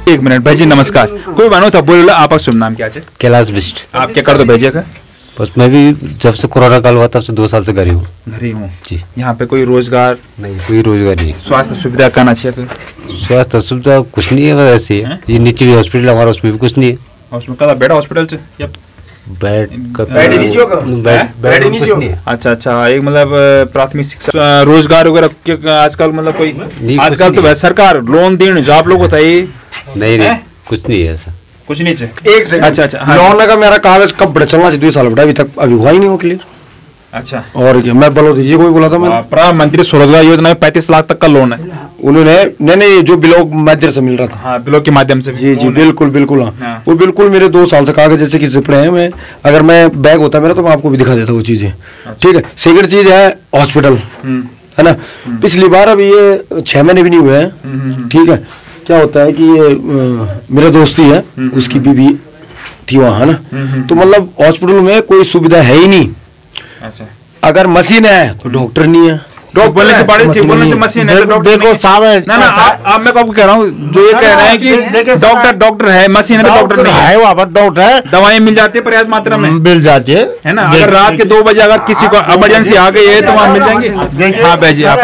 एक मिनट भाई जी नमस्कार। कोई बानो था बोल आप शुभ नाम क्या है? कैलाश बिस्ट। आप क्या कर दो भेजिए का? बस मैं भी जब से कोरोना काल हुआ तब से 2 साल से घर ही हूँ। घर ही हूँ जी। यहाँ पे कोई रोजगार नहीं, कोई रोजगार नहीं। स्वास्थ्य सुविधा कहना चाहिए? स्वास्थ्य सुविधा कुछ नहीं है, बस ऐसे ही है। ये नीचे भी हॉस्पिटल हमारा, उसमें भी कुछ नहीं है। उसमें कदा बेड हॉस्पिटल से बेड नहीं है। अच्छा अच्छा, एक मतलब प्राथमिक शिक्षा रोजगार वगैरह आजकल मतलब कोई आजकल तो सरकार लोन देने जो आप लोग होता है नहीं कुछ नहीं है ऐसा, कुछ नहीं चाहिए। एक सेकंड। अच्छा अच्छा, लोन का मेरा कागज कब बड़ा चलना चाहिए? 2 साल बड़ा, अभी तक अभी हुआ ही नहीं हो क्लियर। अच्छा, और क्या मैं बोलो दीजिए, कोई बोला था मैंने प्रधानमंत्री स्वरोजगार योजना में 35 लाख तक का लोन है उन्होंने। नहीं जो ब्लॉक माध्यम से मिल रहा था। हाँ, ब्लॉक के माध्यम से। जी जी बिल्कुल बिल्कुल। हाँ वो बिल्कुल मेरे 2 साल से कागज जैसे कि जिपड़े हैं। मैं अगर मैं बैग होता मेरा तो मैं आपको भी दिखा देता वो चीजें। ठीक है। सेकंड चीज है हॉस्पिटल, है ना। पिछली बार अभी ये 6 महीने भी नहीं हुए हैं। ठीक है। क्या होता है कि ये मेरा दोस्त ही है, उसकी बीवी थी वहाँ, है ना। तो मतलब हॉस्पिटल में कोई सुविधा है ही नहीं। अच्छा, अगर मशीन है तो डॉक्टर नहीं है। बोलने से मशीन है तो डॉक्टर देखो साहब है ना। अब मैं आपको कह रहा हूँ जो ये कह रहे हैं कि डॉक्टर है, मशीन है तो डॉक्टर नहीं है। वहाँ पर डॉक्टर है, दवाएं मिल जाती है पर्याप्त मात्रा में, मिल जाती है ना। अगर रात के 2 बजे अगर किसी को इमरजेंसी आ गई है तो वहाँ मिल जाएंगे। हाँ भाई जी, आप?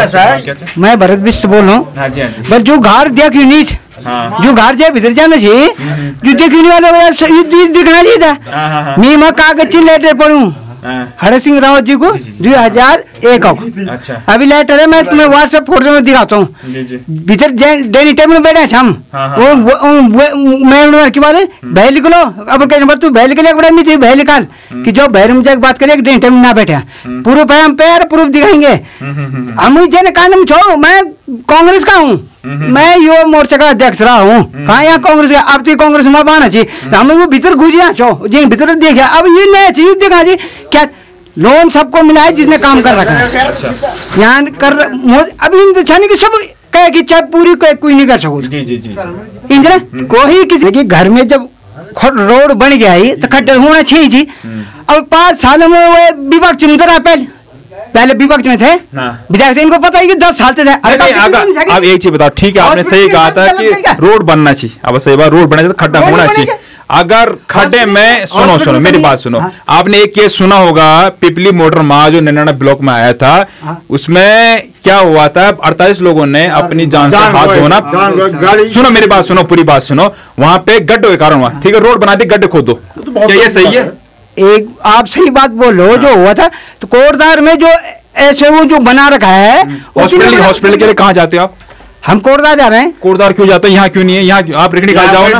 मैं भरत बिस्ट बोल रहा हूँ। बस जो घर देखियो नीच, जो घर जाए भीतर जाना चाहिए, जो देखने वाले दिखना चाहिए था। मैं मैं कागज लेटर पढ़ूं हरे सिंह रावत जी को 2001 को। अच्छा, अभी लेटर है, मैं तुम्हें व्हाट्सएप फोटो में दिखाता हूँ। भीतर डेनी टाइम में बैठे हम वो मैं की बात है भय लिख लो। अब कह तू भय लिख ले, बड़ा नहीं चाहिए भय निकाल कि जो भय में जाकर बात करें डेनी टाइम में ना बैठे। प्रूफ है, हम पैर प्रूफ दिखाएंगे। हम जन कानून छो, मैं कांग्रेस का हूँ, मैं युवा मोर्चा का अध्यक्ष रहा हूँ। कहा यहाँ कांग्रेस का? अब तो कांग्रेस में बाना चाहिए। हम वो भीतर घुसिया छो जी, भीतर देखा। अब ये नया चीज देखा जी, क्या लोन सबको मिला है जिसने काम कर रखा है। यहाँ कर अभी छाने की सब कहे कि चाहे पूरी कोई नहीं कर सको इंजन कोई किसी के घर में जब रोड बन गया ही तो खड्डे होना चाहिए जी। अब 5 सालों में वो विभाग चुनता रहा, पहले विपक्ष में थे विधायक से, इनको पता है कि 10 साल से थे। अब एक चीज बताओ, ठीक है आपने सही कहा था कि रोड बनना चाहिए। अब सही बात, रोड बनना चाहिए तो खड्डा होना चाहिए। अगर खड्डे में सुनो मेरी बात सुनो। आपने एक केस सुना होगा पिपली मोटर माँ जो 99 ब्लॉक में आया था, उसमें क्या हुआ था? 48 लोगों ने अपनी जान से हाथ धोना। सुनो मेरी बात सुनो, पूरी बात सुनो। वहां पे गड्ढे के कारण हुआ, ठीक है, रोड बना दी, गड्ढे खोदो, क्या ये सही है? एक आप सही बात बोलो। जो हुआ था तो कोटदार में जो ऐसे वो जो बना रखा है, हॉस्पिटल के लिए कहाँ जाते हो आप? हम कोटदार जा रहे हैं। कोटदार क्यों जाते हैं? यहाँ क्यों नहीं है? यहाँ आप रिकड़ी खाल जाओ ना।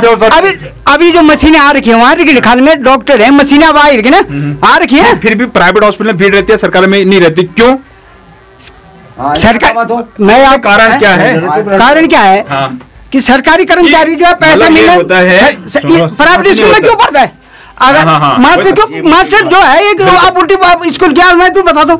अभी जो मशीनें आ रखी है वहाँ रिकड़ी खाल में डॉक्टर है, मशीनें अब आ रही ना, आ रखी है। फिर भी प्राइवेट हॉस्पिटल में भीड़ रहती है, सरकार में नहीं रहती, क्यों? सरकार मैं आप कारण क्या है? कारण क्या है कि सरकारी कर्मचारी जो है पैसा मिलना होता है, प्राइवेट स्कूल में क्यों पढ़ता है? अगर मास्टर जो है एक आप उल्टी स्कूल क्या मैं तू बता दो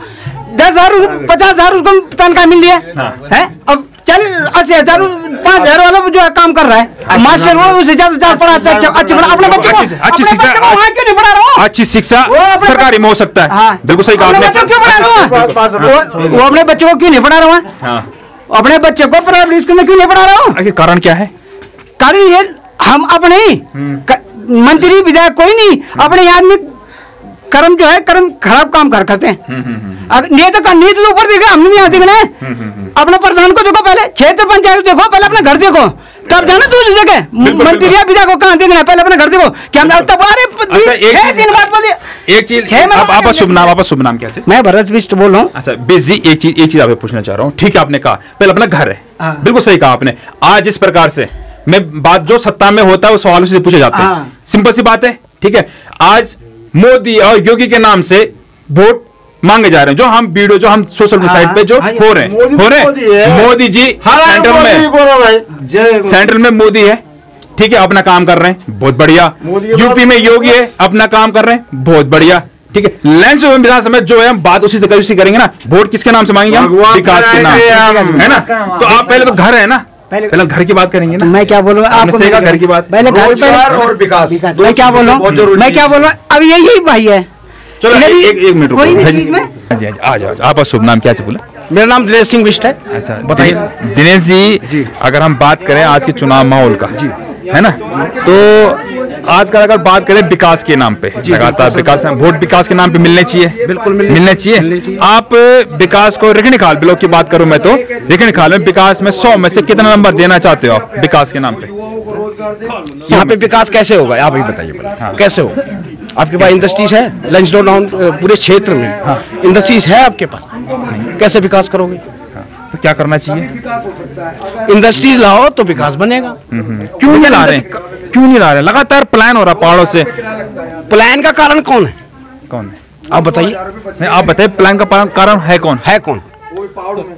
10,000 50,000 उसको तनख्वाह मिल रही है। अब चल 80,000 5,000 वाला जो है काम कर रहा है मास्टर, वो उसे ज्यादा पढ़ाता है। अच्छा अपने बच्चों को अच्छी शिक्षा क्यों नहीं पढ़ा रहा? अच्छी शिक्षा सरकारी में हो सकता है। बिल्कुल सही कहा आपने। क्यों पढ़ा रहा? वो अपने बच्चों को क्यों नहीं पढ़ा रहा? अपने बच्चे को प्राइवेट स्कूल में क्यों नहीं पढ़ा रहा? कारण क्या है? कारण ये हम अपने मंत्री विधायक कोई नहीं, अपने आदमी कर्म जो है कर्म खराब काम करते हैं। नीति का नीति तो ऊपर देखा, हमने यहाँ देखना है। अपने प्रधान को देखो, पहले क्षेत्र पंचायत देखो, पहले अपना घर देखो, तब जाना दूसरी जगह मंत्री या विधायक को कहाँ देखना है, पहले अपना घर देखो। क्या हम तब एक चीज आप शुभ नाम, आपका शुभ नाम क्या है? मैं भरत बिस्ट बोल रहा हूँ। अच्छा बिजी, एक चीज आपसे पूछना चाह रहा हूँ। ठीक है, आपने कहा पहले अपना घर है, बिल्कुल सही कहा आपने। आज इस प्रकार से मैं बात जो सत्ता में होता है वो सवालों से पूछे जाते हैं, सिंपल सी बात है। ठीक है, आज मोदी और योगी के नाम से वोट मांगे जा रहे हैं, जो हम वीडियो जो हम सोशल साइट पे जो हो रहे हैं। मोदी जी सेंट्रल में मोदी है, ठीक है, अपना काम कर रहे हैं, बहुत बढ़िया। यूपी में योगी है, अपना काम कर रहे हैं, बहुत बढ़िया। ठीक है, लैंड विधानसभा जो है हम बात उसी से करेंगे ना। वोट किसके नाम से मांगेंगे? हम विकास के नाम, है ना। तो आप पहले तो घर है ना, पहले घर की बात करेंगे ना। मैं क्या बोलूँ आपको? घर की बात, पहले घर और विकास। मैं क्या बोल रहा हूँ? मैं क्या बोल रहा हूँ? अब यही भाई है। चलो एक मिनट रुको। आ जाओ, आपका शुभ नाम क्या है? बोला। मेरा नाम दिनेश सिंह बिष्ट है। अच्छा बताइए दिनेश जी, अगर हम बात करें आज के चुनाव माहौल का, है ना। तो आजकल अगर बात करें विकास के नाम पे, लगातार विकास, वोट विकास के नाम पे मिलने चाहिए, बिल्कुल मिलने चाहिए। आप विकास को रिखणी खाल ब्लॉक की बात करूं मैं तो रिखणी खाल में विकास में 100 में से कितना नंबर देना चाहते हो आप विकास के नाम पे? यहाँ पे विकास कैसे होगा आप ही बताइए। कैसे हो? आपके पास इंडस्ट्रीज है? लैंसडाउन पूरे क्षेत्र में इंडस्ट्रीज है आपके पास, कैसे विकास करोगे? तो क्या करना चाहिए? इंडस्ट्रीज लाओ तो विकास बनेगा। क्यों नहीं ला रहे? क्यों नहीं ला रहे? लगातार प्लान हो रहा पहाड़ों से। प्लान का कारण कौन है? कौन है आप बताइए। नहीं, आप बताइए प्लान का कारण है कौन? है कौन?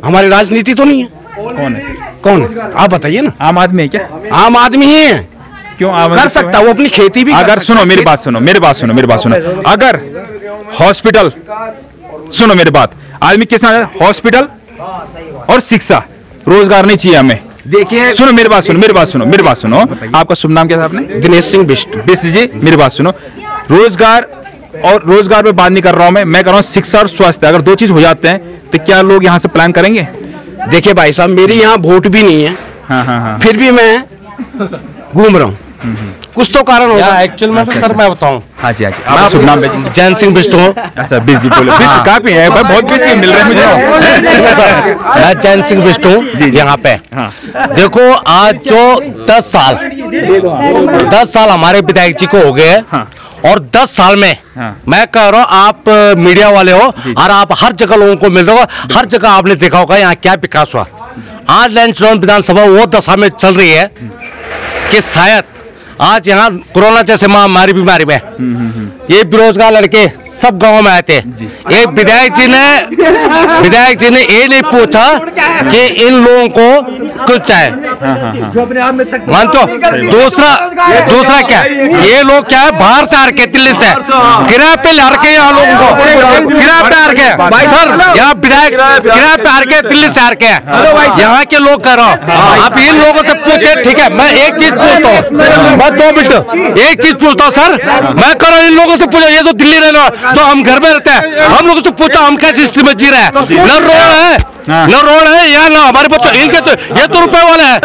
हमारी राजनीति तो नहीं है। कौन है? कौन है आप बताइए ना। आम आदमी है क्या? आम आदमी ही है। क्यों आम कर सकता, वो अपनी खेती भी अगर सुनो मेरी बात सुनो, मेरी बात सुनो, मेरी बात सुनो। अगर हॉस्पिटल, सुनो मेरी बात, आदमी किसना हॉस्पिटल और शिक्षा, रोजगार नहीं चाहिए हमें। देखिए सुनो मेरी बात सुनो, मेरी बात सुनो, मेरी बात सुनो। आपका शुभ नाम क्या था आपने? दिनेश सिंह बिष्ट। जी मेरी बात सुनो, रोजगार और रोजगार पे बात नहीं कर रहा हूं मैं कर रहा हूं शिक्षा और स्वास्थ्य। अगर दो चीज हो जाते हैं तो क्या लोग यहाँ से प्लान करेंगे? देखिए भाई साहब, मेरी यहाँ वोट भी नहीं है। हाँ। फिर भी मैं घूम रहा हूँ। कुछ तो कारण होगा एक्चुअल में। तो सर मैं बताऊँ। हाँ जी, आपका शुभ नाम है? जैन सिंह बिष्ट हूँ। अच्छा बिस्टी बोले, बिस्टी काफी है भाई, बहुत बिस्टी मिल रहे हैं मुझे। मैं जैन सिंह बिष्ट हूँ यहाँ पे। देखो आज जो 10 साल हमारे विधायक जी को हो गए, और 10 साल में मैं कह रहा हूँ, आप मीडिया वाले हो और आप हर जगह लोगों को मिल रहे हो, हर जगह आपने देखा होगा यहाँ क्या विकास हुआ। आज लैंसडाउन विधानसभा वो दशा में चल रही है कि शायद आज यहाँ कोरोना जैसे महामारी बीमारी में ये बेरोजगार लड़के सब गांव में आए थे। एक विधायक जी ने ये नहीं पूछा कि इन लोगों को कुछ चाहे। मानतो दूसरा क्या, ये लोग क्या है बाहर से आ रखे, दिल्ली से किराए पे ला रखे यहाँ लोगों को, किराए पे आ रखे सर, यहाँ विधायक किराए पे आ रखे, दिल्ली से आ रखे यहाँ के लोग कह रहा हूँ। आप इन लोगों से पूछे, ठीक है मैं एक चीज पूछता हूँ, बस 2 मिनट एक चीज पूछता हूँ सर, मैं कह रहा हूँ इन लोगों से पूछो, ये तो दिल्ली रहना तो हम घर में रहते हैं, हम लोगों से पूछा हम कैसी स्थिति में जी रहे हैं? न रोड है या ना हमारे बच्चों, इनके तो ये तो रुपए वाले हैं।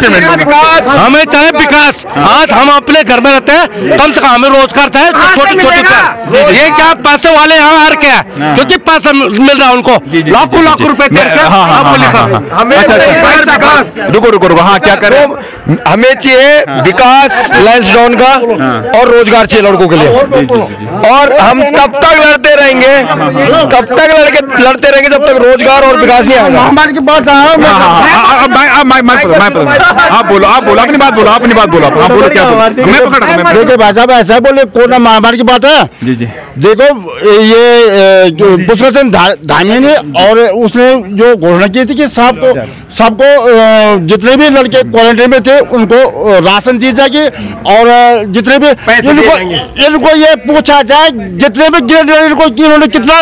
हमें चाहे विकास, आज हम अपने घर में रहते हैं, कम से कम हमें रोजगार चाहे, छोटे ये क्या पैसे वाले यहाँ आ क्या, क्योंकि पैसा मिल रहा है उनको लाखों रुपए रुको हाँ क्या करें? हमें चाहिए विकास लैंसडाउन का और रोजगार चाहिए लड़कों के लिए, और हम तब तक लड़ते रहेंगे जब तक रोजगार और विकास नहीं आएगा। हमारी बात आप बोलो अपनी बात बोलो, अपनी बात बोलो, आप बोलो क्या बोलो? मैं पकड़ रहा हूं। देखो भाई साहब ऐसा बोले कोरोना महामारी की बात है। जी देखो ये पुष्कर सिंह धामी ने और उसने जो घोषणा की थी कि सबको जितने भी लड़के क्वारंटाइन में थे उनको राशन दी जाएगी, और जितने भी इनको ये पूछा जाए जितने भी इनको इन्होंने कितना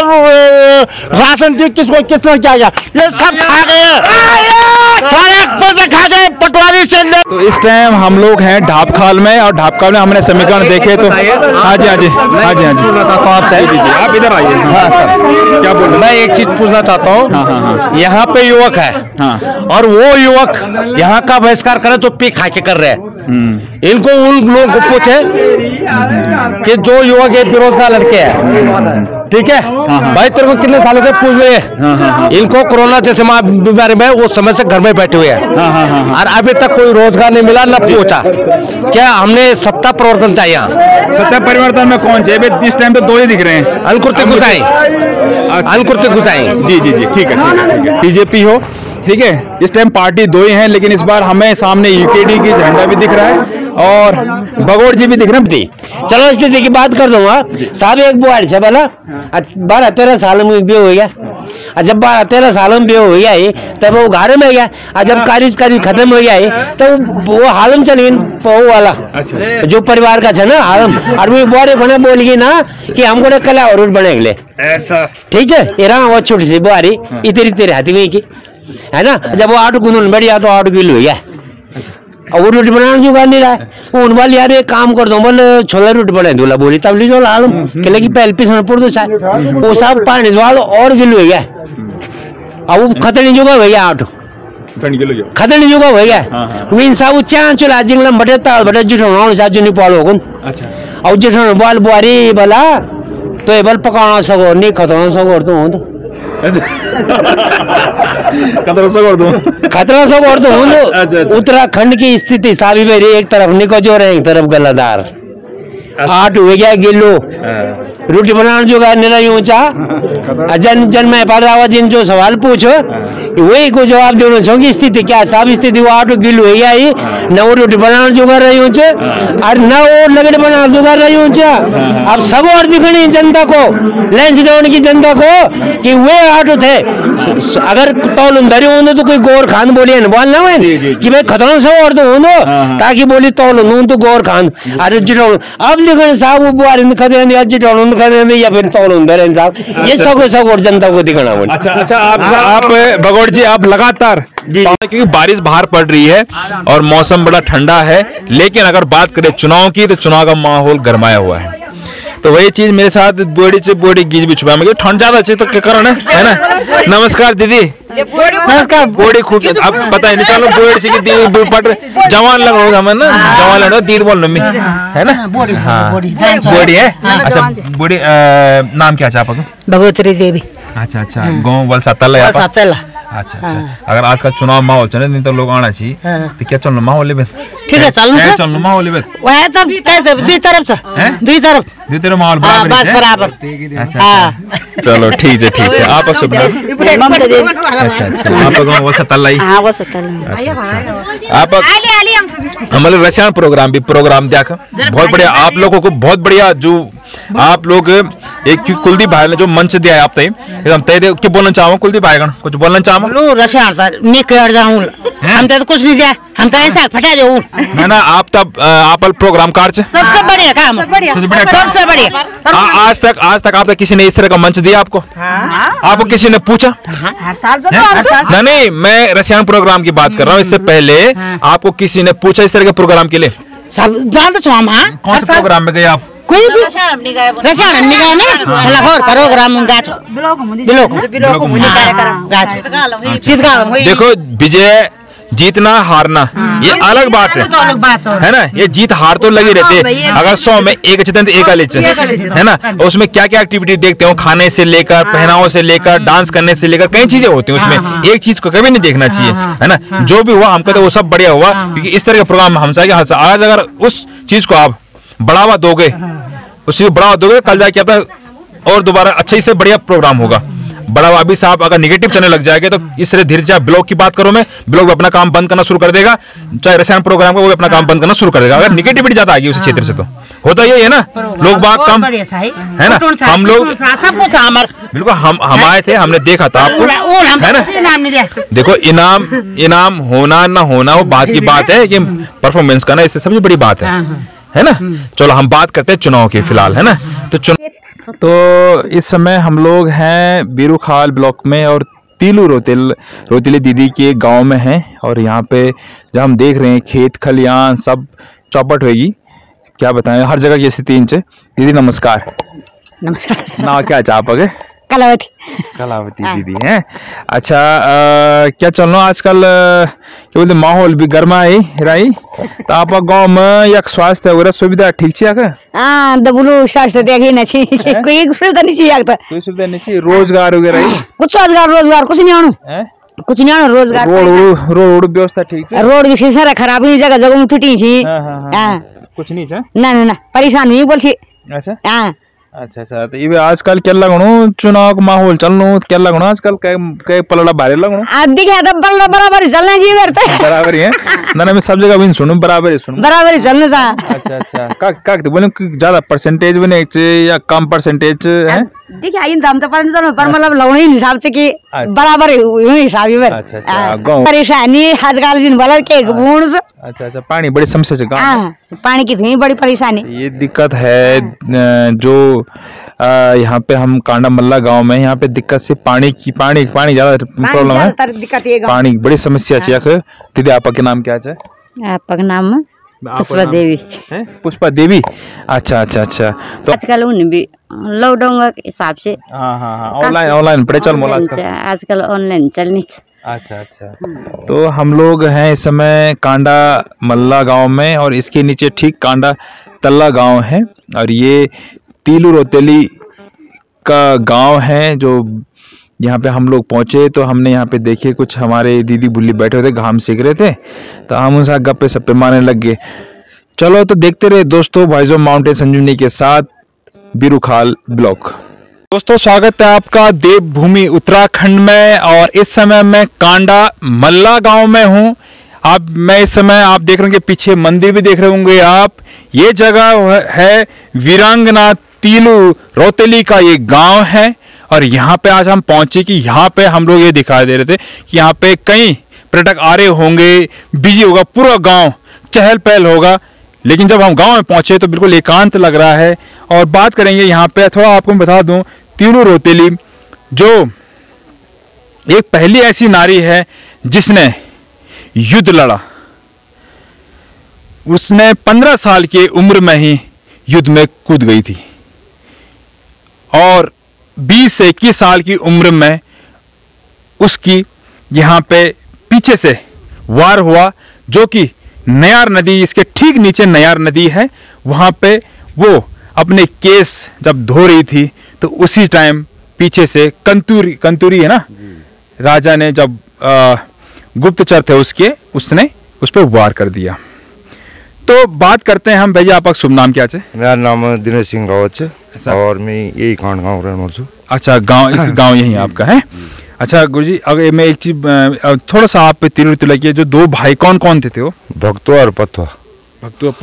राशन दी, किसको कितना क्या गया, ये सब खा गए, सारे पैसे खा गए पटवारी से। तो इस टाइम हम लोग हैं ढाबखाल में, और ढाबखाल में हमने समीकरण देखे तो हाँ जी आप इधर आइए। हाँ सर क्या बोल, मैं एक चीज पूछना चाहता हूँ। यहाँ पे युवक है और वो युवक यहाँ का बहिष्कार करे जो पी खा के कर रहे हैं, इनको उन लोगों को पूछे कि जो युवक ये बेरोजगार लड़के हैं, ठीक है भाई तेरे को कितने सालों से पूछ रहे हैं, इनको कोरोना जैसे बीमारी में वो समय से घर में बैठे हुए हैं और अभी तक कोई रोजगार नहीं मिला, न पूछा। क्या हमने सत्ता परिवर्तन चाहिए? सत्ता परिवर्तन में कौन चाहिए? इस टाइम पे 2 ही दिख रहे हैं, अंकुर गुसाई। जी ठीक है बीजेपी हो, ठीक है इस टाइम पार्टी 2 ही हैं, लेकिन इस बार हमें सामने यूकेडी की झंडा भी दिख रहा है और भगोड़ जी भी दिख रहे हैं। चलो स्थिति की बात कर दूंगा साहब। एक बुआर से बोला 12-13 साल में भी हो गया, और जब 12-13 साल में भी हो गया है तब वो घर में गया, और जब कार्य खत्म हो गया है तब वो हालम चल गई वाला जो परिवार का है ना हालम, और वो बुआरे बने बोल गई ना कि हमको कला और बनेंगे, ठीक है ये रहा वो छोटी सी बुआरी इतनी हाथी में की है ना। जब वो 8 गुनून बढ़िया तो 8 किलो हो गया, और वो रोटी बनाने जुगाड़ नहीं रहा है, वो उन वाले यार एक काम कर दो बोले छोला रोटी बना दूला बोली तब ली जो आलम के लगी पहले पीछे पड़ दो वो सब पानी दो और गिल हो गया, और वो खतरे जुगा भैया 8 खतरनी जुगा हो गया विन साबु चां चला जिंगलम बटे ताल बटे जुठो सा जुनी पालो गुन अच्छा और जुठो बाल बुआरी बला तो ये बल पकाना सगो नहीं खतरना सगो तो हो खतरा सगो तो हो उत्तराखंड की स्थिति साबी मेरी एक तरफ निकोजोर है एक तरफ गलादार 8 हो गया गिल्लो रोटी बनाने जो नहीं ऊंचा जन में पढ़ा जिन जो सवाल पूछो वही को जवाब देना चाहूंगी स्थिति क्या साहब स्थिति वो 8 गिल्लो है ही न वो रोटी बनाने जो कर रही ऊंचे और न वो लगड़े बनाने जो कर रही ऊंचा अब सब और दिखनी जनता को लेंस डाउन की जनता को कि वे 8 थे अगर तौल धरे होने तो कोई गोर खान बोलिए न बोलना है कि भाई खतरा सब और तो हो ताकि बोली तौल नून तो गोर खान अरे अब लिखने साहब वो बुआरी खदेंगे अज्जिटोन खदेंगे या फिर तौल धरे साहब ये सब और जनता को दिखाना बोले। अच्छा आप भगोड़ जी आप लगातार क्योंकि बारिश बाहर पड़ रही है और मौसम बड़ा ठंडा है, लेकिन अगर बात करें चुनाव की तो चुनाव का माहौल गरमाया हुआ है। तो वही चीज मेरे साथ बोड़ी से बोड़ी गीज भी छुपा मुझे ठंड ज्यादा अच्छी तो क्या कारण है ना। नमस्कार दीदी। नमस्कार। बोड़ी खूब अब पता है निकालो बोड़ी से दीदी पट जवान लग रहा हमें ना जवान लग रहा दीद बोल मम्मी है ना। हाँ बोड़ी है। अच्छा बोड़ी नाम क्या चाह आपका? भगवती देवी। अच्छा गाँव वलसातल है। अच्छा अगर आज का चुनाव माहौल चले नहीं तो लोग आना चाहिए तो क्या चलना माहौल ले ठीक है चलना माहौल ले वह तो कैसे दुई तरफ से दुई तरफ माहौल बराबर। अच्छा चलो ठीक है आप शुभ अच्छा आप गाँव वलसातल आप हमारे रशियन प्रोग्राम देखा बहुत बढ़िया आप लोगों को बहुत बढ़िया जो आप लोग एक कुलदीप भाई ने जो मंच दिया है आप तय एकदम तय क्या बोलना चाहो कुलदीप भाई कुछ बोलना चाहो? लो रशियन सर मैं कर जाऊं हम तो कुछ नहीं दिया हम तो ऐसा फटा दो है ना। आप तब आप प्रोग्राम कार्ड सबसे बढ़िया काम सबसे बढ़िया आज तक आप तक किसी ने इस तरह का मंच दिया आपको? आपको किसी ने पूछा? हर साल नहीं मैं रशियन प्रोग्राम की बात कर रहा हूँ। इससे पहले आपको किसी ने पूछा इस तरह के प्रोग्राम के लिए? सब जानते छो हम। कौन से प्रोग्राम में गए आप? कोई भी रशियन नहीं गए लाहौर प्रोग्राम गाचो बिलोक कार्यक्रम। देखो विजय जीतना हारना ये अलग बात है ना। ये जीत हार तो लगी रहती है। अगर 100 में एक अच्छे तो एक आलिच है ना। उसमें क्या क्या एक्टिविटी देखते हो खाने से लेकर पहनावों से लेकर डांस करने से लेकर कई चीजें होती हैं उसमें। एक चीज को कभी नहीं देखना चाहिए है ना। जो भी हुआ हम कहते वो सब बढ़िया हुआ क्योंकि इस तरह के प्रोग्राम हम आज अगर उस चीज को आप बढ़ावा दोगे उसी बढ़ावा दोगे कल जाके आपका और दोबारा अच्छे से बढ़िया प्रोग्राम होगा। बढ़ावा अभी साहब अगर नेगेटिव चलने लग जाएगा तो इस तरह धीरे धीरे ब्लॉग की बात करो मैं ब्लॉग अपना काम बंद करना शुरू कर देगा। चाहे रसायन प्रोग्राम का वो अपना काम बंद करना शुरू कर देगा अगर निगेटिविटी ज्यादा आएगी उस क्षेत्र से। तो होता ये है ना लोग बात कम है ना। हम लोग बिल्कुल हम आए थे हमने देखा था आपको है ना। देखो इनाम होना ना होना वो बात की बात है कि परफॉर्मेंस करना इससे सबसे बड़ी बात है ना। चलो हम बात करते हैं चुनाव की फिलहाल है ना। तो इस समय हम लोग हैं बीरूखाल ब्लॉक में और तीलू रोतिली दीदी के गांव में हैं और यहाँ पे जब हम देख रहे हैं खेत खलियान सब चौपट होगी क्या बताएं हर जगह की स्थिति इनसे। दीदी नमस्कार। नमस्कार। ना क्या चाप अगे? कलावती दीदी हैं। अच्छा क्या चल रहा आजकल क्या बोलते माहौल भी गर्मा है राई तो आप गांव में या स्वास्थ्य वगैरह सुविधा ठीक छी आके? हां दबुलू स्वास्थ्य देखी न छी कोई सुविधा नहीं छी आके कोई सुविधा नहीं छी रोजगार वगैरह कुछ रोजगार कुछ नहीं आनो कुछ नहीं आनो रोजगार रोड व्यवस्था ठीक है रोड की सारा खराब है जगह जगह में टूटी छी हां कुछ नहीं छ ना परेशान नहीं बोल छी। अच्छा हां अच्छा तो ये आजकल क्या लगनो चुनाव का माहौल चलनो क्या लगनो आजकल कई पलड़ा भारी लगनो दिखा तो पलड़ा बराबर चलना चाहिए करते बराबर ही है ना। मैं सब जगह भी सुनूं बराबर ही चलना चा। अच्छा का बोले ज्यादा परसेंटेज बने या कम परसेंटेज है देखिए इन दाम तो पर मतलब लगने हिसाब से कि बराबर हिसाब ही परेशानी आजकल दिन वाला के गुण से। अच्छा पानी बड़ी समस्या है गांव पानी की थी बड़ी परेशानी ये दिक्कत है जो यहाँ पे हम कांडा मल्ला गांव में यहाँ पे दिक्कत से पानी ज्यादा प्रॉब्लम है पानी बड़ी समस्या है। दीदी आपका क्या नाम क्या है? आपका नाम पुष्पा देवी है। पुष्पा देवी अच्छा तो आजकल उन भी लॉकडाउन के हिसाब से हाँ ऑनलाइन पढ़े चल मोला आजकल ऑनलाइन चलनी अच्छा अच्छा। तो हम लोग हैं इस समय कांडा मल्ला गांव में, और इसके नीचे ठीक कांडा तल्ला गांव है, और ये तीलू रोतेली का गांव है। जो यहाँ पे हम लोग पहुंचे तो हमने यहाँ पे देखे कुछ हमारे दीदी बुल्ली बैठे हुए थे, घाम सेक रहे थे, तो हम उनसे गप्पे सप्पे मारने लग गए। चलो तो देखते रहे दोस्तों वॉइस ऑफ माउंटेन संजीवनी के साथ बिरुखाल ब्लॉक। दोस्तों स्वागत है आपका देवभूमि उत्तराखंड में, और इस समय मैं कांडा मल्ला गांव में हूं। मैं इस समय आप देख रहे होंगे पीछे मंदिर भी देख रहे होंगे आप। ये जगह है वीरांगना तीलू रोतेली का ये गांव है, और यहाँ पे आज हम पहुंचे कि यहाँ पे हम लोग ये दिखा दे रहे थे कि यहाँ पे कई पर्यटक आ रहे होंगे, बिजी होगा, पूरा गांव चहल पहल होगा। लेकिन जब हम गांव में पहुंचे तो बिल्कुल एकांत लग रहा है। और बात करेंगे यहाँ पे, थोड़ा आपको मैं बता दूं, तीलू रोतेली जो एक पहली ऐसी नारी है जिसने युद्ध लड़ा। उसने 15 साल की उम्र में ही युद्ध में कूद गई थी, और 20 से 21 साल की उम्र में उसकी यहाँ पे पीछे से वार हुआ, जो कि नयार नदी, इसके ठीक नीचे नयार नदी है, वहां पे वो अपने केस जब धो रही थी तो उसी टाइम पीछे से कंतूरी है ना, राजा ने जब गुप्तचर थे उसने उस पर वार कर दिया। तो बात करते हैं हम। भैया आपका शुभ नाम क्या है? मेरा नाम दिनेश सिंह रावत है, और मैं यही कांड गाँव रहने वाला हूँ। अच्छा, गांव इस गांव यही आपका है? अच्छा गुरुजी, अगर मैं एक चीज थोड़ा सा आप तीलू रोतेली जो दो भाई कौन कौन थे वो? भक्तु और पथवा। भक्तु और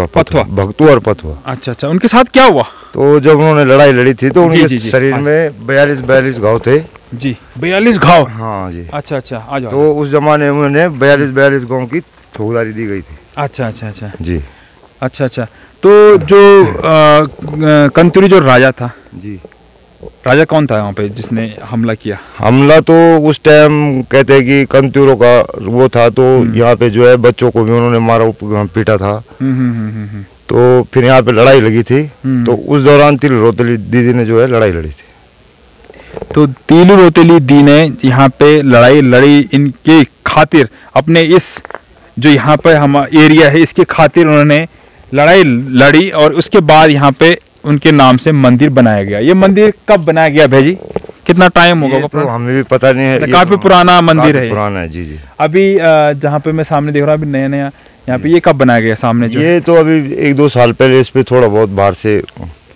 पथवा। भक्तु और पथवा। अच्छा अच्छा, उनके साथ क्या हुआ? तो जब उन्होंने लड़ाई लड़ी थी तो उनके शरीर में 42 घाव थे जी। 42 घाव? हाँ जी। अच्छा अच्छा, आ जाओ। तो उस जमाने में उन्हें 42 गाँव की ठोकदारी दी गई थी। अच्छा अच्छा अच्छा जी। अच्छा अच्छा, तो जो कंतूरी जो राजा था जी, राजा कौन था वहाँ पे जिसने हमला किया? हमला तो उस टाइम कहते हैं कि कंतूरों का वो था, तो यहाँ पे जो है बच्चों को भी उन्होंने मारा पीटा था। तो फिर यहाँ पे लड़ाई लगी थी, तो उस दौरान तीलू रोतेली दीदी ने जो है लड़ाई लड़ी थी। तो तीलू रोतेली दी ने यहाँ पे लड़ाई लड़ी, इनके खातिर अपने इस जो यहाँ पे हम एरिया है इसके खातिर उन्होंने लड़ाई लड़ी, और उसके बाद यहाँ पे उनके नाम से मंदिर बनाया गया। ये मंदिर कब बनाया गया भाई जी? कितना टाइम होगा? तो हमें भी पता नहीं है, काफी पुराना मंदिर है। पुराना है जी जी। अभी जहाँ पे मैं सामने देख रहा हूँ अभी नया नया यहाँ पे, ये कब बनाया गया सामने जो? ये तो अभी 1-2 साल पहले इस पे थोड़ा बहुत बाहर से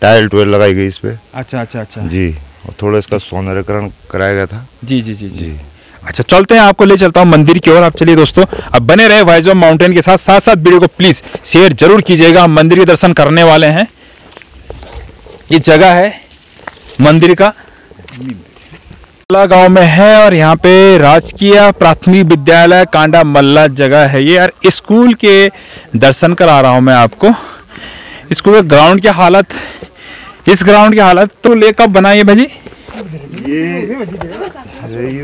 टाइल टूल लगाई गई इस पे। अच्छा अच्छा अच्छा जी, और थोड़ा इसका सौंदर्यकरण कराया गया था। जी जी जी जी। अच्छा, चलते हैं, आपको ले चलता हूँ मंदिर की ओर। आप चलिए दोस्तों, अब बने रहे वॉइस ऑफ माउंटेन के साथ साथ वीडियो को प्लीज शेयर जरूर कीजिएगा। हम मंदिर के दर्शन करने वाले हैं। ये जगह है मंदिर का, मल्ला गांव में है, और यहाँ पे राजकीय प्राथमिक विद्यालय कांडा मल्ला जगह है ये। यार स्कूल के दर्शन करा रहा हूँ मैं आपको। स्कूल के ग्राउंड की हालत, इस ग्राउंड की हालत तो ले कब बनाई है भाजी? ये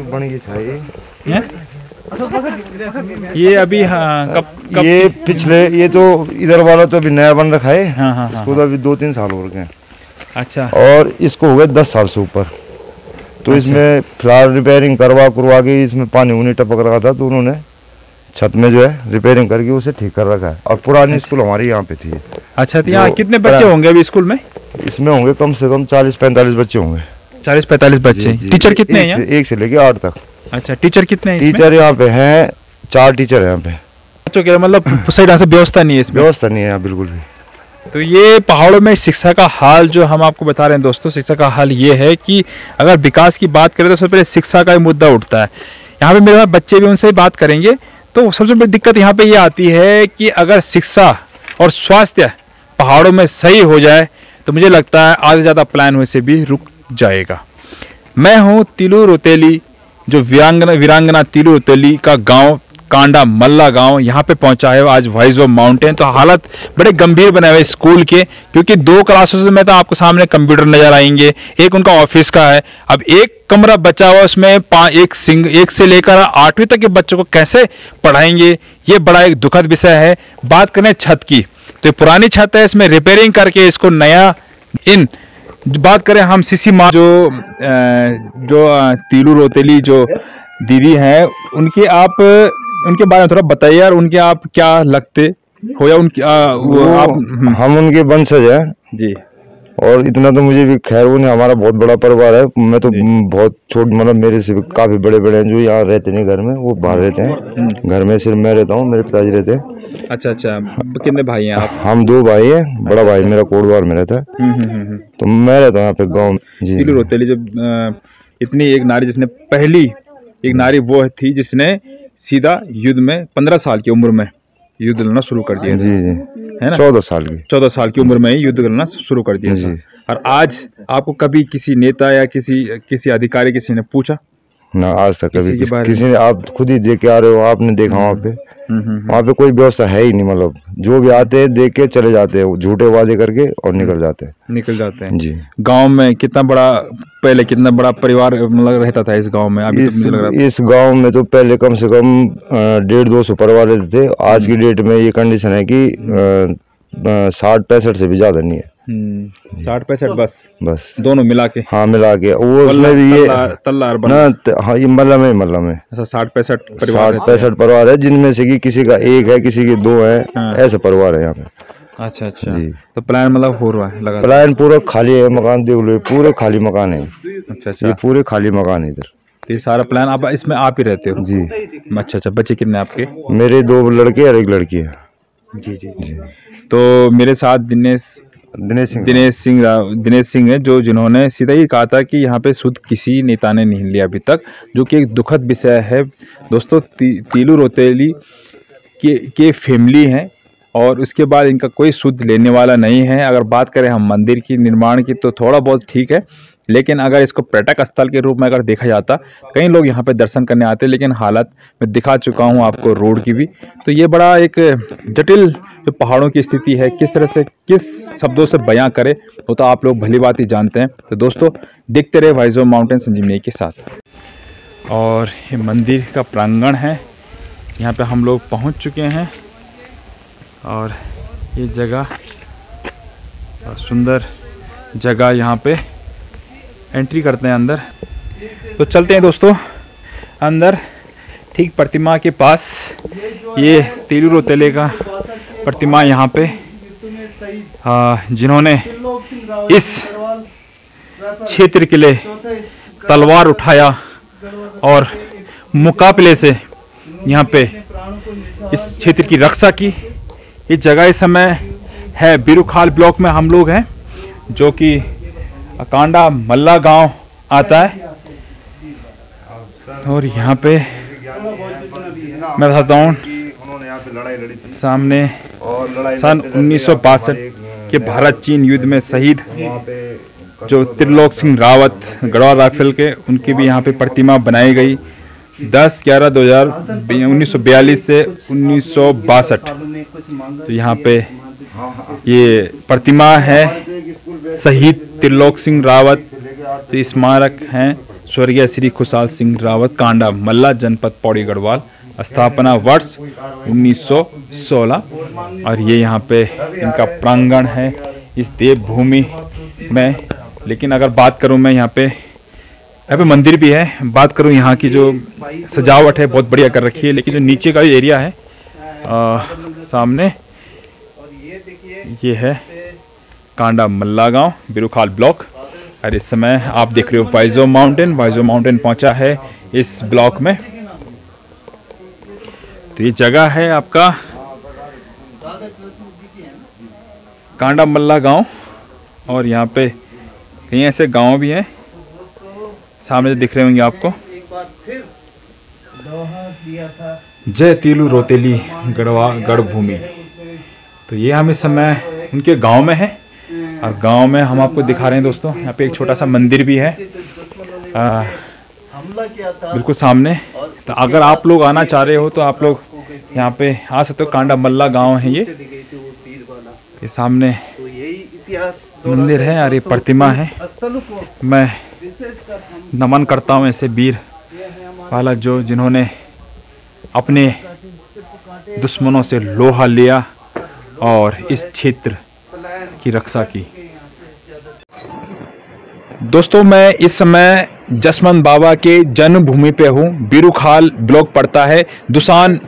बन गई ये अभी हाँ, कब ये पिछले, ये तो इधर वाला तो अभी नया बन रखा है। हाँ हाँ, इसको तो अभी 2-3 साल हो गए। अच्छा। और इसको हो गए 10 साल से ऊपर। तो इसमें फिलहाल रिपेयरिंग करवा के इसमें पानी उन्हें टपक रहा था, तो उन्होंने छत में जो है रिपेयरिंग करके उसे ठीक कर रखा है। और पुरानी स्कूल हमारी यहाँ पे थी। अच्छा, तो यहाँ कितने बच्चे होंगे अभी स्कूल में? इसमें होंगे कम से कम 40-45 बच्चे होंगे। 40-45 बच्चे। टीचर कितने हैं यहाँ? 1 से लेके 8 तक। अच्छा, टीचर कितने हैं? टीचर यहाँ पे हैं 4 टीचर है यहाँ पे। बच्चों के मतलब सही ढंग से व्यवस्था नहीं है इसमें? व्यवस्था नहीं है यहाँ बिल्कुल भी। तो ये पहाड़ों में शिक्षा का हाल जो हम आपको बता रहे हैं दोस्तों, शिक्षा का हाल ये है कि अगर विकास की बात करें तो सबसे पहले शिक्षा का ही मुद्दा उठता है। यहाँ पे मेरे पास बच्चे भी, उनसे बात करेंगे। तो सबसे बड़ी दिक्कत यहाँ पे ये आती है कि अगर शिक्षा और स्वास्थ्य पहाड़ों में सही हो जाए तो मुझे लगता है आगे ज़्यादा प्लान होने से भी रुक जाएगा। मैं हूँ तीलू रोतेली, जो वीरांगना तीलू रोतेली का गांव कांडा मल्ला गांव, यहाँ पे पहुंचा है आज वॉइस ऑफ माउंटेन। तो हालत बड़े गंभीर बने हुए स्कूल के, क्योंकि 2 क्लासेस में तो आपको सामने कंप्यूटर नजर आएंगे, एक उनका ऑफिस का है। अब एक कमरा बचा हुआ, उसमें एक से लेकर 8वीं तक के बच्चों को कैसे पढ़ाएंगे, ये बड़ा एक दुखद विषय है। बात करें छत की, तो ये पुरानी छत है, इसमें रिपेयरिंग करके इसको नया बात करें हम सीसी माँ जो तीलू रोतेली जो दीदी हैं, उनके बारे में थोड़ा बताइए यार। उनके आप क्या लगते हो या उनकी हम उनके वंशज हैं जी। और इतना तो मुझे भी खैर वो नहीं, हमारा बहुत बड़ा परिवार है। मैं तो बहुत छोट, मतलब मेरे से काफी बड़े बड़े हैं जो यहाँ रहते नहीं घर में, वो बाहर रहते हैं। घर में सिर्फ मैं रहता हूँ, मेरे पिताजी रहते हैं। अच्छा, कितने भाई हैं आप? हम 2 भाई हैं। बड़ा भाई मेरा कोटद्वार में रहता है, तो मैं रहता हूँ यहाँ पे गाँव में। तीलू रौतेली जो इतनी एक नारी, जिसने पहली एक नारी वो थी जिसने सीधा युद्ध में 15 साल की उम्र में युद्ध लड़ना शुरू कर दिया। जी है ना, 14 साल की उम्र में ही युद्ध करना शुरू कर दिया था। और आज आपको कभी किसी नेता या किसी अधिकारी किसी ने पूछा? ना, आज तक कभी किसी ने। आप खुद ही देख के आ रहे हो, आपने देखा वहाँ पे कोई व्यवस्था है ही नहीं। मतलब जो भी आते हैं देख के चले जाते हैं, झूठे वादे करके और निकल जाते हैं जी। गांव में पहले कितना बड़ा परिवार मतलब रहता था इस गांव में? अभी इस गांव में तो पहले कम से कम 150-200 परिवार रहते थे। आज की डेट में ये कंडीशन है कि 60-65 से भी ज्यादा नहीं है। 60-65 बस दोनों मिला के? हाँ, मिला के। वो उसमें भी ये तल्लार हाँ, ये मल्ला में ऐसा 60-65 परिवार है, जिनमें से कि किसी का 1 है, किसी के 2 है। ऐसे परिवार है यहाँ पे। अच्छा जी। तो प्लान मतलब हो रहा है लगातार? प्लान पूरा खाली है, मकान देख लो, पूरे खाली मकान है। अच्छा, ये पूरे खाली मकान है इधर। तो ये सारा प्लान आप इसमें आप ही रहते हो? जी। अच्छा, बच्चे कितने आपके? मेरे 2 लड़के और 1 लड़की है। जी। तो मेरे साथ दिनेश सिंह है, जिन्होंने सीधा ही कहा था कि यहाँ पे सुध किसी नेता ने नहीं लिया अभी तक, जो कि एक दुखद विषय है दोस्तों। तीलू रौतेली के फैमिली हैं और उसके बाद इनका कोई सुध लेने वाला नहीं है। अगर बात करें हम मंदिर की निर्माण की तो थोड़ा बहुत ठीक है, लेकिन अगर इसको पर्यटक स्थल के रूप में अगर देखा जाता, कई लोग यहाँ पे दर्शन करने आते, लेकिन हालत मैं दिखा चुका हूँ आपको रोड की भी। तो ये बड़ा एक जटिल जो पहाड़ों की स्थिति है, किस तरह से किस शब्दों से बयां करे वो तो आप लोग भली बात ही जानते हैं। तो दोस्तों देखते रहे वाइजो माउंटेन संजीवनी के साथ। और ये मंदिर का प्रांगण है, यहाँ पे हम लोग पहुँच चुके हैं और ये जगह सुंदर जगह, यहाँ पे एंट्री करते हैं अंदर। तो चलते हैं दोस्तों अंदर। ठीक प्रतिमा के पास ये तीलू रौतेली का प्रतिमा यहाँ पे, जिन्होंने इस क्षेत्र के लिए तलवार उठाया और मुकाबले से यहाँ पे इस क्षेत्र की रक्षा की। ये जगह इस समय है बिरुखाल ब्लॉक में हम लोग हैं, जो कि कांडा मल्ला गांव आता है। और यहाँ पे मैं बताता हूँ, सामने सन 1962 के भारत चीन युद्ध में शहीद जो त्रिलोक सिंह रावत गढ़वाल राइफल के, उनकी भी यहाँ पे प्रतिमा बनाई गई 10/11/1942 से 1962। तो यहाँ पे ये प्रतिमा है शहीद त्रिलोक सिंह रावत। तो स्मारक हैं स्वर्गीय श्री खुशहाल सिंह रावत, कांडा मल्ला, जनपद पौड़ी गढ़वाल, स्थापना वर्ष 1916। और ये यहाँ पे इनका प्रांगण है इस देवभूमि में। लेकिन अगर बात करूँ मैं यहाँ पे मंदिर भी है, बात करूँ यहाँ की जो सजावट है बहुत बढ़िया कर रखी है। लेकिन जो नीचे का एरिया है सामने, ये है कांडा मल्ला गांव, बिरुखाल ब्लॉक। और इस समय आप देख रहे हो वाइजो माउंटेन पहुंचा है इस ब्लॉक में। तो ये जगह है आपका कांडा मल्ला गांव। और यहाँ पे कई ऐसे गांव भी हैं सामने दिख रहे होंगे आपको। जय तीलू रौतेली गढ़ भूमि। तो ये हम इस समय उनके गांव में है और गांव में हम आपको दिखा रहे हैं दोस्तों। यहाँ पे एक छोटा सा मंदिर भी है बिल्कुल सामने। तो अगर आप लोग आना चाह रहे हो तो आप लोग यहाँ पे आ सकते हो। कांडा मल्ला गांव है ये सामने मंदिर है और ये प्रतिमा है। मैं नमन करता हूँ ऐसे वीर पालक जो जिन्होंने अपने दुश्मनों से लोहा लिया और इस क्षेत्र की रक्षा की। दोस्तों मैं इस समय जसवंत बाबा के जन्मभूमि पे हूँ। बीरूखाल ब्लॉक पड़ता है, दुसान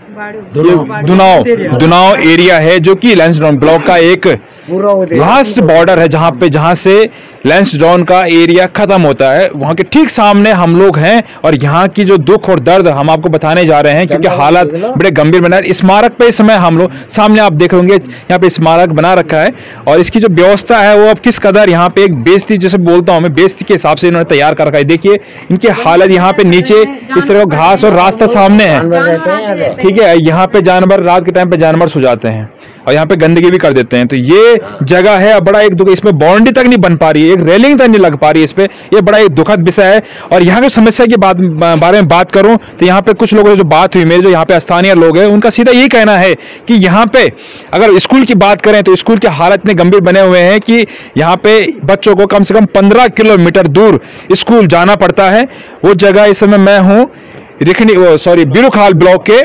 दुनाव एरिया है, जो कि लैंसडाउन ब्लॉक का एक लास्ट बॉर्डर है, जहाँ से लैंसडाउन का एरिया खत्म होता है। वहाँ के ठीक सामने हम लोग हैं और यहाँ की जो दुख और दर्द हम आपको बताने जा रहे हैं, क्योंकि हालात बड़े गंभीर बना है। स्मारक पे इस समय हम लोग सामने आप देख होंगे, यहाँ पे स्मारक बना रखा है और इसकी जो व्यवस्था है वो अब किस कदर यहाँ पे एक बेइज्जती, जैसे बोलता हूँ मैं, बेइज्जती के हिसाब से इन्होंने तैयार कर रखा है। देखिए इनकी हालत, यहाँ पे नीचे इस तरह घास और रास्ता सामने है, ठीक है। यहाँ पे जानवर रात के टाइम पे जानवर सो जाते हैं और यहाँ पे गंदगी भी कर देते हैं। तो ये जगह है बड़ा एक दुख, इसमें बाउंड्री तक नहीं बन पा रही है, एक रेलिंग तक नहीं लग पा रही है इस पे, ये बड़ा एक दुखद विषय है। और यहाँ की समस्या की बारे में बात करूं तो यहाँ पे कुछ लोगों से जो बात हुई, मेरे जो यहाँ पे स्थानीय लोग हैं, उनका सीधा यही कहना है कि यहाँ पे अगर स्कूल की बात करें तो स्कूल के हालत इतने गंभीर बने हुए हैं कि यहाँ पे बच्चों को कम से कम 15 किलोमीटर दूर स्कूल जाना पड़ता है। वो जगह इस समय मैं हूँ बीरूखाल ब्लॉक के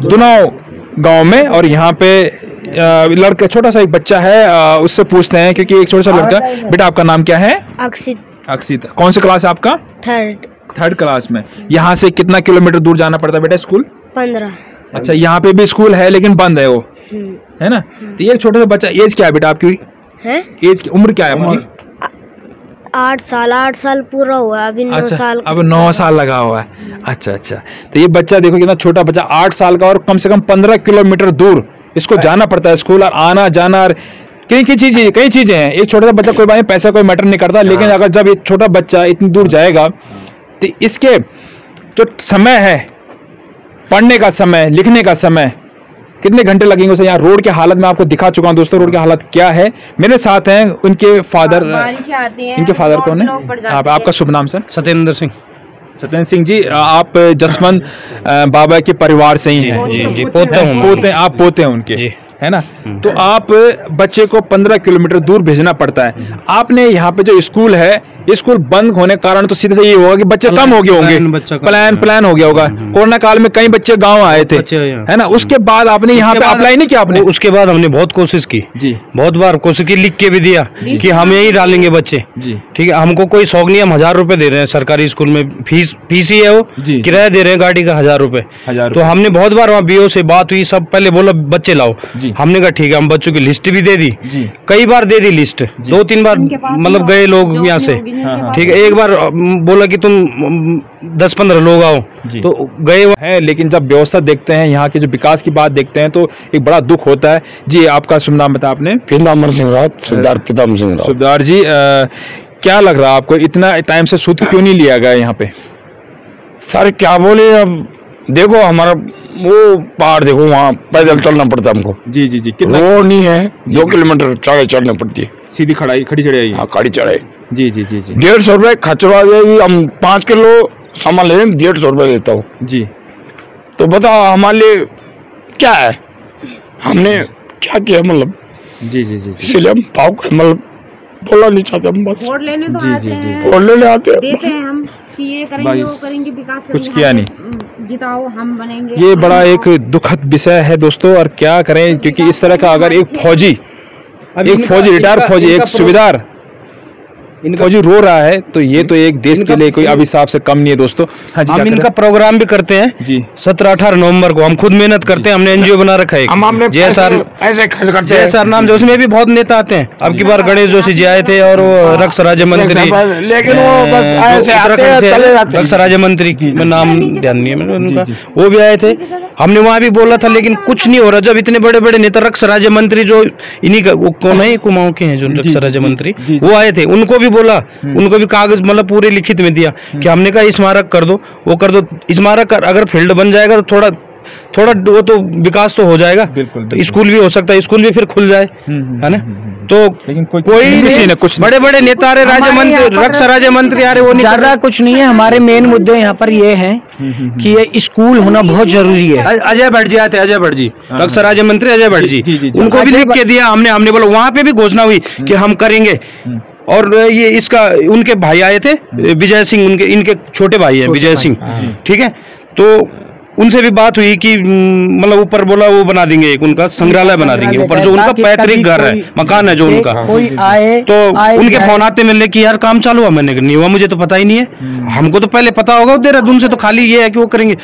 दुनाव गांव में, और यहाँ पे लड़का, छोटा सा एक बच्चा है, उससे पूछते हैं, क्योंकि एक छोटा सा लड़का। बेटा आपका नाम क्या है? अक्षित। कौन सी क्लास है आपका? थर्ड क्लास में। यहाँ से कितना किलोमीटर दूर जाना पड़ता है बेटा स्कूल? 15। अच्छा, यहाँ पे भी स्कूल है लेकिन बंद है वो, है ना? तो ये छोटा सा बच्चा, एज क्या है बेटा आपकी? एज की उम्र क्या है आपकी? 8 साल पूरा हुआ, अभी 9 साल। अब 9 साल लगा हुआ है। अच्छा। तो ये बच्चा देखो कितना छोटा बच्चा, 8 साल का, और कम से कम 15 किलोमीटर दूर इसको जाना पड़ता है स्कूल, और आना जाना कई चीजें हैं। एक छोटा सा बच्चा, कोई बात नहीं, पैसा कोई मैटर नहीं करता, लेकिन अगर जब एक छोटा बच्चा इतनी दूर जाएगा तो इसके जो समय है, पढ़ने का समय, लिखने का समय, कितने घंटे लगेंगे उसे। यहाँ रोड के हालत में आपको दिखा चुका हूँ दोस्तों, रोड की हालत क्या है। मेरे साथ हैं उनके फादर। इनके फादर कौन है? आपका शुभ नाम सर? सत्येंद्र सिंह जी, आप जसवंत बाबा के परिवार से ही हैं? जी, पोते हैं उनके, है ना? तो आप बच्चे को 15 किलोमीटर दूर भेजना पड़ता है। आपने यहाँ पे जो स्कूल है, स्कूल बंद होने के कारण तो सीधे से ये होगा कि बच्चे कम हो गए होंगे, प्लान हो गया होगा। कोरोना काल में कई बच्चे गांव आए थे, है ना? उसके बाद आपने यहाँ पे अप्लाई नहीं किया आपने? उसके बाद हमने बहुत कोशिश की जी, बहुत बार कोशिश की, लिख के भी दिया कि हम यही डालेंगे बच्चे जी, ठीक है। हमको कोई शौक नहीं, हम 1000 रुपए दे रहे हैं सरकारी स्कूल में, फीस ही है वो, किराया दे रहे हैं गाड़ी का 1000 रुपए। तो हमने बहुत बार वहाँ बीओ से बात हुई, सब पहले बोला बच्चे लाओ, हमने कहा ठीक है, हम बच्चों की लिस्ट भी दे दी, कई बार दे दी लिस्ट, 2-3 बार मतलब गए लोग यहाँ से, ठीक है। एक बार बोला कि तुम 10-15 लोग आओ, तो गए हैं। लेकिन जब व्यवस्था देखते हैं, यहाँ के जो विकास की बात देखते हैं, तो एक बड़ा दुख होता है। जी, आपका शुभ नाम बता आपने? पीताम्बर सिंह रावत, सुबेदार पीताम्बर सिंह रावत। सुबेदार जी, क्या लग रहा है आपको, इतना टाइम से सूत्र क्यों नहीं लिया गया यहाँ पे? सर क्या बोले, अब देखो हमारा वो पहाड़ देखो, वहाँ पैदल चलना पड़ता है हमको। जी। कितना रोड नहीं है, 2 किलोमीटर चढ़नी पड़ती है, सीधी खड़ी चढ़ाई। हाँ, खड़ी चढ़ाई। जी। 150 रुपए खर्चवा जाएगी। हम 5 किलो सामान ले 150 रुपए लेता हूँ जी। तो बताओ हमारे लिए क्या है, हमने क्या किया मतलब? जी। इसीलिए हम भाव मतलब बोला नहीं चाहते, हम बस वोट लेने तो आते हैं, वोट लेने आते हैं, देते हैं हम कि ये करेंगे, वो करेंगे, विकास करेंगे, कुछ किया नहीं, जिताओ हम बनेंगे। ये बड़ा एक दुखद विषय है दोस्तों, और क्या करें, क्योंकि इस तरह का अगर एक फौजी रिटायर्ड फौजी, एक सूबेदार फौजी रो रहा है, तो ये तो एक देश के लिए कोई अभिशाप से कम नहीं है दोस्तों। हाँ जी, हम इनका प्रोग्राम भी करते हैं जी, 17-18 नवंबर को। हम खुद मेहनत करते हैं, हमने एनजीओ बना रखा है JSR नाम, जो उसमें भी बहुत नेता आते हैं। अब की बार गणेश जोशी जी आए थे, और वो रक्षा राज्य मंत्री, लेकिन वो बस रक्षा राज्य मंत्री में नाम ध्यान नहीं है उनका, वो भी आए थे। हमने वहाँ भी बोला था, लेकिन कुछ नहीं हो रहा। जब इतने बड़े बड़े नेता, रक्षा राज्य मंत्री जो इन्हीं का, वो कौन है, कुमाऊं के हैं जो रक्षा राज्य मंत्री, वो आए थे, उनको भी बोला, उनको भी कागज मतलब पूरे लिखित में दिया कि हमने कहा स्मारक कर दो, वो कर दो। स्मारक अगर फील्ड बन जाएगा तो थोड़ा वो तो विकास तो हो जाएगा, तो स्कूल भी हो सकता है, स्कूल भी फिर खुल जाए, है ना? तो लेकिन कोई नहीं, कुछ बड़े बड़े नेता आ रहे, राज्य मंत्री, रक्षा राज्य मंत्री आ रहे, वो ज्यादा कुछ नहीं है। हमारे मेन मुद्दे यहाँ पर ये हैं कि ये स्कूल होना बहुत जरूरी है। अजय भट्ट जी आए थे, अजय भट्ट जी, रक्षा राज्य मंत्री अजय भट्ट जी, उनको भी लिख के दिया हमने बोला, वहाँ पे भी घोषणा हुई कि हम करेंगे। और ये इसका उनके भाई आए थे, विजय सिंह, इनके छोटे भाई है विजय सिंह, ठीक है। तो उनसे भी बात हुई कि मतलब ऊपर बोला वो बना देंगे, एक उनका संग्रहालय बना देंगे ऊपर, जो उनका पैतृक घर है, मकान है जो उनका, कोई आए तो उनके फोन आते मिलने की यार काम चालू हुआ, मैंने नहीं हुआ, मुझे तो पता ही नहीं है, हमको तो पहले पता होगा, देहरादून से तो खाली ये है कि वो करेंगे,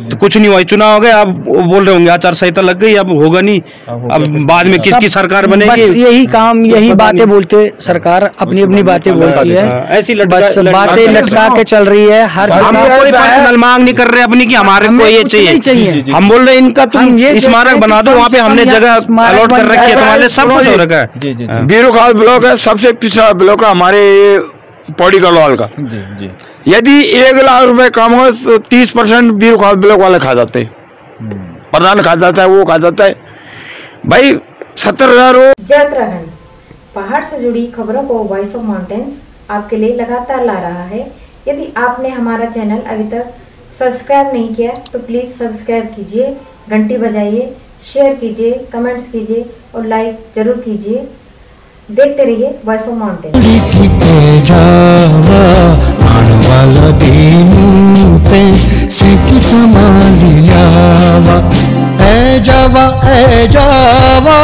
तो कुछ नहीं हुआ, चुनाव हो गया, अब बोल रहे होंगे आचार संहिता लग गई, अब होगा नहीं, अब बाद में किसकी सरकार बनेगी, यही काम यही बातें बोलते, सरकार अपनी अपनी बातें बोलती है, ऐसी बातें लटका के चल रही है, हर कोई पर्सनल मांग नहीं कर रहे अपनी कि हमारे को ये चाहिए, हम बोल रहे इनका तुम स्मारक बना दो, वहाँ पे हमने जगह अलॉट कर रखी है, तुम्हारे सब कुछ हो रखा है। बीरूखाल ब्लॉक है, सबसे पिछड़ा ब्लॉक है हमारे पौड़ी गढ़वाल का। यदि 1 लाख रुपए कम हो 30% बीरूखाल ब्लॉक वाले खा जाते हैं, प्रधान खा जाता है, वो खा जाता है भाई 70,000। जय उत्तराखंड, पहाड़ से जुड़ी खबरों को वॉइस ऑफ माउंटेन्स आपके लिए लगातार ला रहा है। यदि आपने हमारा चैनल अभी तक सब्सक्राइब नहीं किया तो प्लीज़ सब्सक्राइब कीजिए, घंटी बजाइए, शेयर कीजिए, कमेंट्स कीजिए और लाइक जरूर कीजिए। देखते रहिए voice of mountains. A Java